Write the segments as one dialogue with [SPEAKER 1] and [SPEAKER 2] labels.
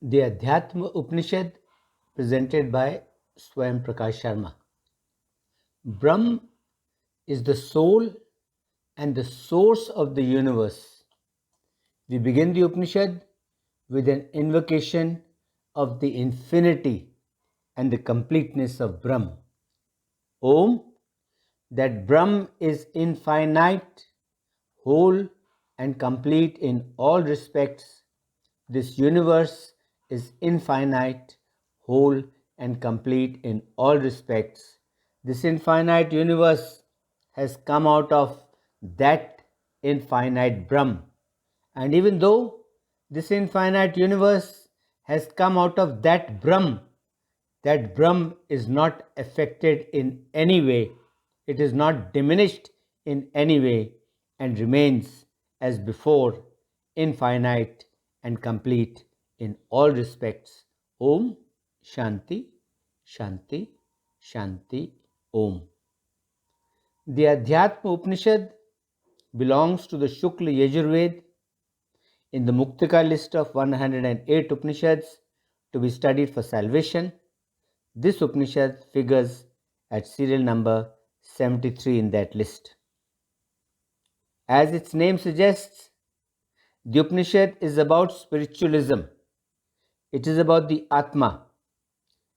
[SPEAKER 1] The Adhyatma Upanishad presented by Svayam Prakash Sharma. Brahm is the soul and the source of the universe. We begin the Upanishad with an invocation of the infinity and the completeness of Brahm. Om, that Brahm is infinite, whole, and complete in all respects. This universe is infinite, whole, and complete in all respects. This infinite universe has come out of that infinite Brahm. And even though this infinite universe has come out of that Brahm is not affected in any way, it is not diminished in any way, and remains as before, infinite and complete in all respects. Om Shanti Shanti Shanti Om. The Adhyatma Upanishad belongs to the Shukla Yajur Veda in the Muktika list of 108 Upanishads to be studied for salvation. This Upanishad figures at serial number 73 in that list. As its name suggests, the Upanishad is about spiritualism. It is about the Atma,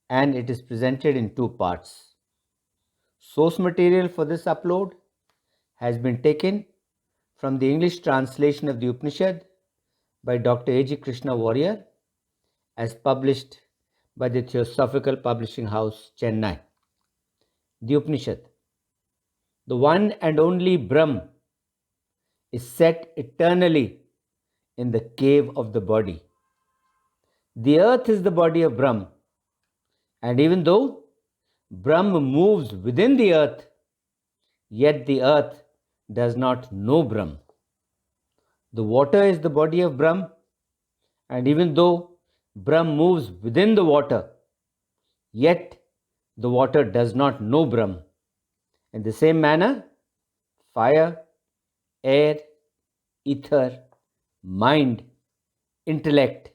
[SPEAKER 1] and it is presented in two parts. Source material for this upload has been taken from the English translation of the Upanishad by Dr. G Krishna Warrier, as published by the Theosophical Publishing House Chennai. The Upanishad. The one and only Brahm is set eternally in the cave of the body. The earth is the body of Brahm, and even though Brahm moves within the earth, yet the earth does not know Brahm. The water is the body of Brahm, and even though Brahm moves within the water, yet the water does not know Brahm. In the same manner, fire, air, ether, mind, intellect,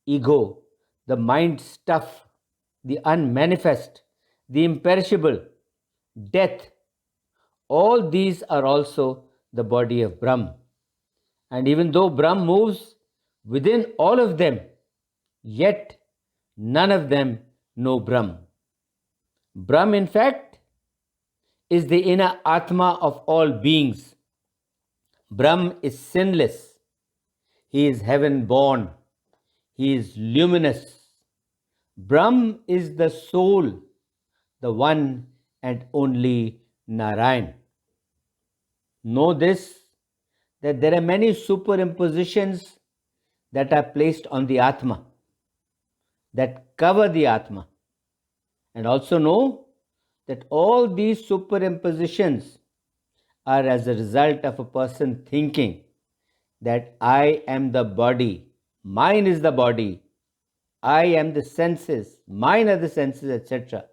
[SPEAKER 1] ego, the mind stuff, the unmanifest, the imperishable, death, all these are also the body of Brahm. And even though Brahm moves within all of them, yet none of them know Brahm. Brahm, in fact, is the inner Atma of all beings. Brahm is sinless. He is heaven born. He is luminous. Brahm is the soul, the one and only Narayan. Know this, that there are many superimpositions that are placed on the Atma, that cover the Atma. And also know that all these superimpositions are as a result of a person thinking that I am the body, mine is the body, I am the senses, mine are the senses, etc.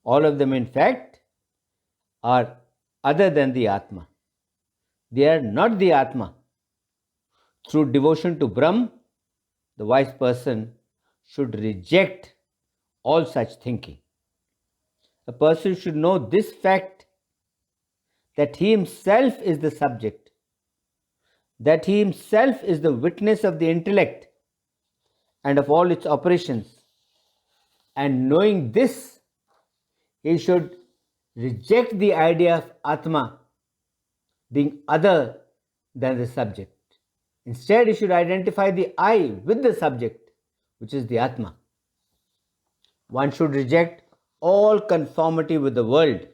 [SPEAKER 1] All of them, in fact, are other than the Atma. They are not the Atma. Through devotion to Brahm, the wise person should reject all such thinking. A person should know this fact, that he himself is the subject, that he himself is the witness of the intellect and of all its operations. And knowing this, he should reject the idea of Atma being other than the subject. Instead, he should identify the I with the subject, which is the Atma. One should reject all conformity with the world.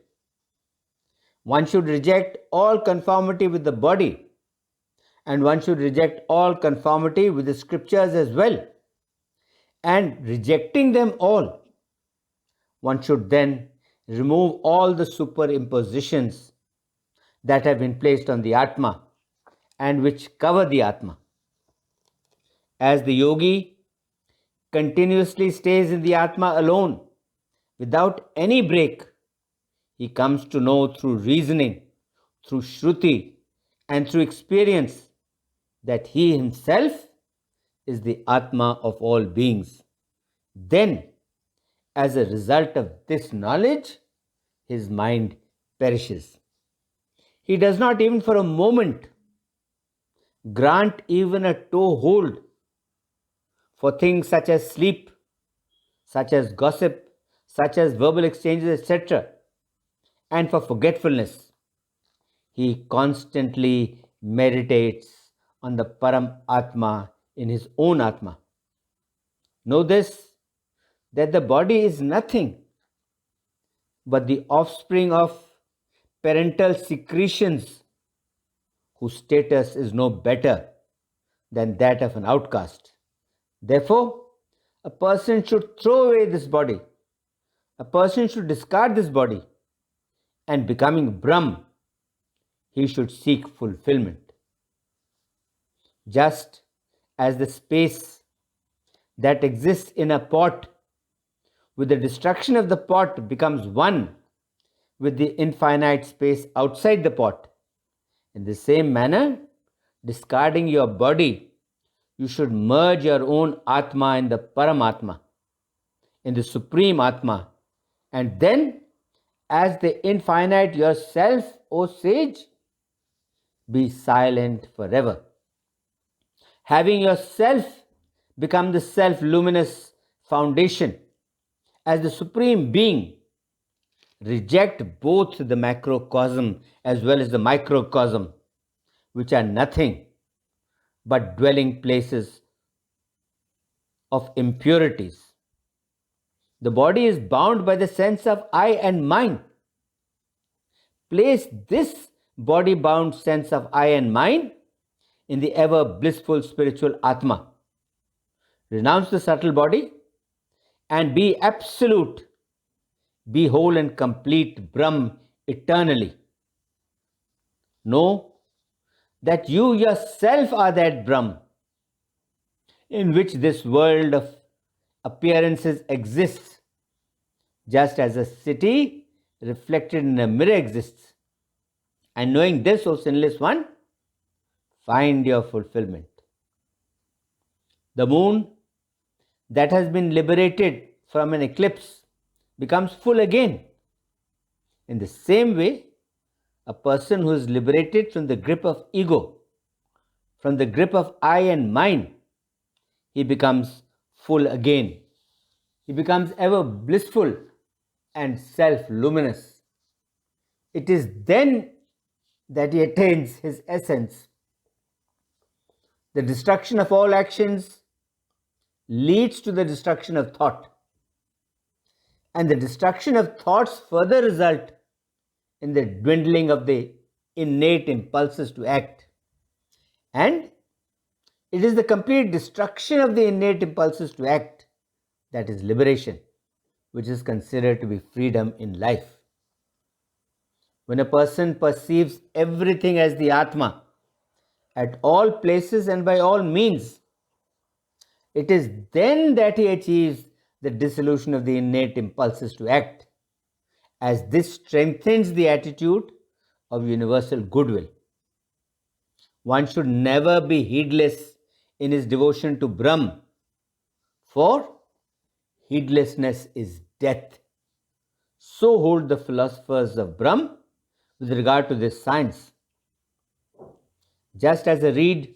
[SPEAKER 1] One should reject all conformity with the body. And one should reject all conformity with the scriptures as well. And rejecting them all, one should then remove all the superimpositions that have been placed on the Atma and which cover the Atma. As the yogi continuously stays in the Atma alone, without any break, he comes to know through reasoning, through Shruti, and through experience that he himself is the Atma of all beings. Then, as a result of this knowledge, his mind perishes. He does not even for a moment grant even a toehold for things such as sleep, such as gossip, such as verbal exchanges, etc., and for forgetfulness. He constantly meditates on the Param Atma in his own Atma. Know this, that the body is nothing but the offspring of parental secretions whose status is no better than that of an outcast. Therefore, a person should throw away this body. A person should discard this body, and becoming Brahm, he should seek fulfillment. Just as the space that exists in a pot with the destruction of the pot becomes one with the infinite space outside the pot, in the same manner, discarding your body, you should merge your own Atma in the Paramatma, in the Supreme Atma, and then, as the infinite yourself, O sage, be silent forever. Having yourself become the self-luminous foundation, as the Supreme Being, reject both the macrocosm as well as the microcosm, which are nothing but dwelling places of impurities. The body is bound by the sense of I and mine. Place this body bound sense of I and mine in the ever blissful spiritual Atma. Renounce the subtle body and be absolute, be whole and complete Brahm eternally. Know that you yourself are that Brahm in which this world of appearances exists, just as a city reflected in a mirror exists. And knowing this, O sinless one, find your fulfillment. The moon that has been liberated from an eclipse becomes full again. In the same way, a person who is liberated from the grip of ego, from the grip of I and mine, he becomes full again. He becomes ever blissful and self-luminous. It is then that he attains his essence. The destruction of all actions leads to the destruction of thought. And the destruction of thoughts further result in the dwindling of the innate impulses to act. And it is the complete destruction of the innate impulses to act that is liberation, which is considered to be freedom in life. When a person perceives everything as the Atma, at all places and by all means, it is then that he achieves the dissolution of the innate impulses to act, as this strengthens the attitude of universal goodwill. One should never be heedless in his devotion to Brahm, for heedlessness is death. So hold the philosophers of Brahm with regard to this science. Just as a reed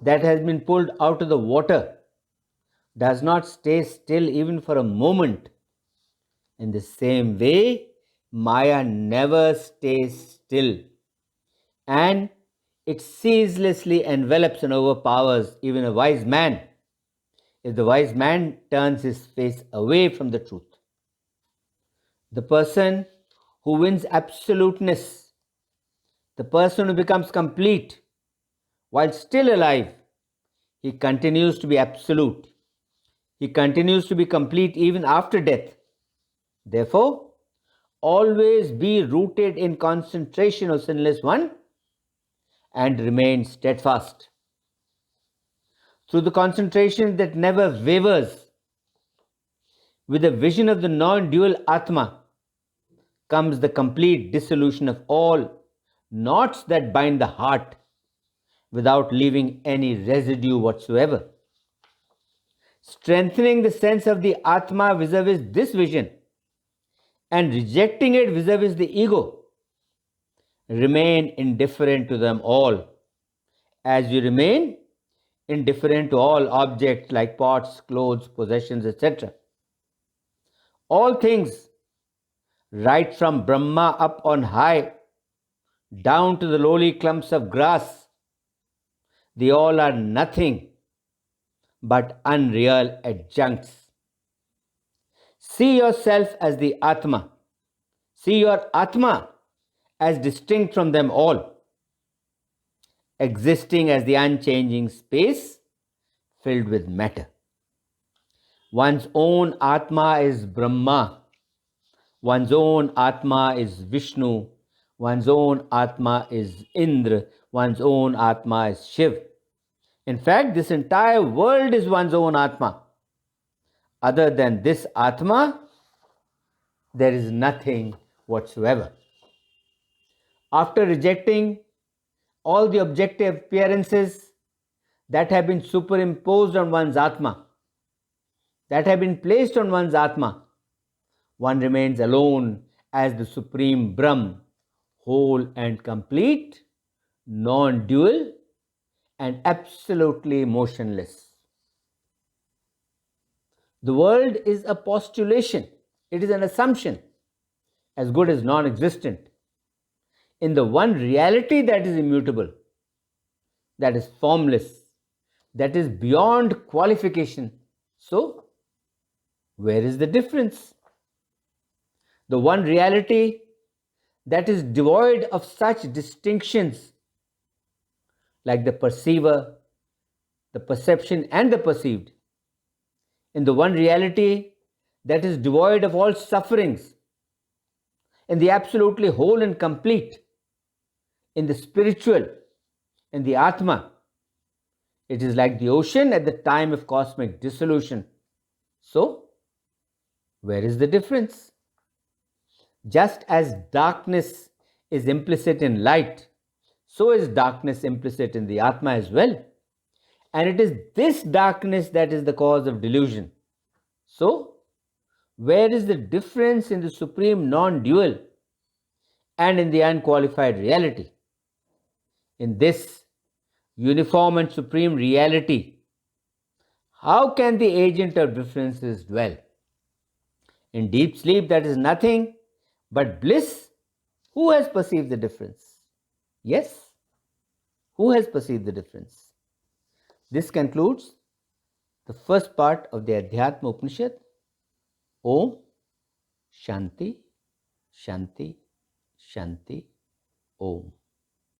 [SPEAKER 1] that has been pulled out of the water does not stay still even for a moment, in the same way, Maya never stays still, and it ceaselessly envelops and overpowers even a wise man, if the wise man turns his face away from the truth. The person who wins absoluteness, the person who becomes complete, while still alive, he continues to be absolute. He continues to be complete even after death. Therefore, always be rooted in concentration, O sinless one, and remain steadfast. Through the concentration that never wavers, with the vision of the non-dual Atma, comes the complete dissolution of all knots that bind the heart without leaving any residue whatsoever. strengthening the sense of the Atma vis-a-vis this vision and rejecting it vis-a-vis the ego, remain indifferent to them all, as you remain indifferent to all objects like pots, clothes, possessions, etc. All things, right from Brahma up on high, down to the lowly clumps of grass, they all are nothing but unreal adjuncts. See yourself as the Atma. See your Atma as distinct from them all, existing as the unchanging space filled with matter. One's own Atma is Brahma. One's own Atma is Vishnu. One's own Atma is Indra. One's own Atma is Shiv. In fact, this entire world is one's own Atma. Other than this Atma, there is nothing whatsoever. After rejecting all the objective appearances that have been superimposed on one's Atma, that have been placed on one's Atma, one remains alone as the Supreme Brahm, whole and complete, non-dual, and absolutely motionless. The world is a postulation. It is an assumption, as good as non-existent, in the one reality that is immutable, that is formless, that is beyond qualification. So, where is the difference? The one reality that is devoid of such distinctions like the perceiver, the perception, and the perceived, in the one reality that is devoid of all sufferings, in the absolutely whole and complete, in the spiritual, in the Atma. It is like the ocean at the time of cosmic dissolution. So, where is the difference? Just as darkness is implicit in light, so is darkness implicit in the Atma as well. And it is this darkness that is the cause of delusion. So, where is the difference in the supreme non-dual and in the unqualified reality? In this uniform and supreme reality, how can the agent of differences dwell? In deep sleep, that is nothing but bliss. Who has perceived the difference? Yes, who has perceived the difference? This concludes the first part of the Adhyatma Upanishad. Om Shanti, Shanti, Shanti, Om.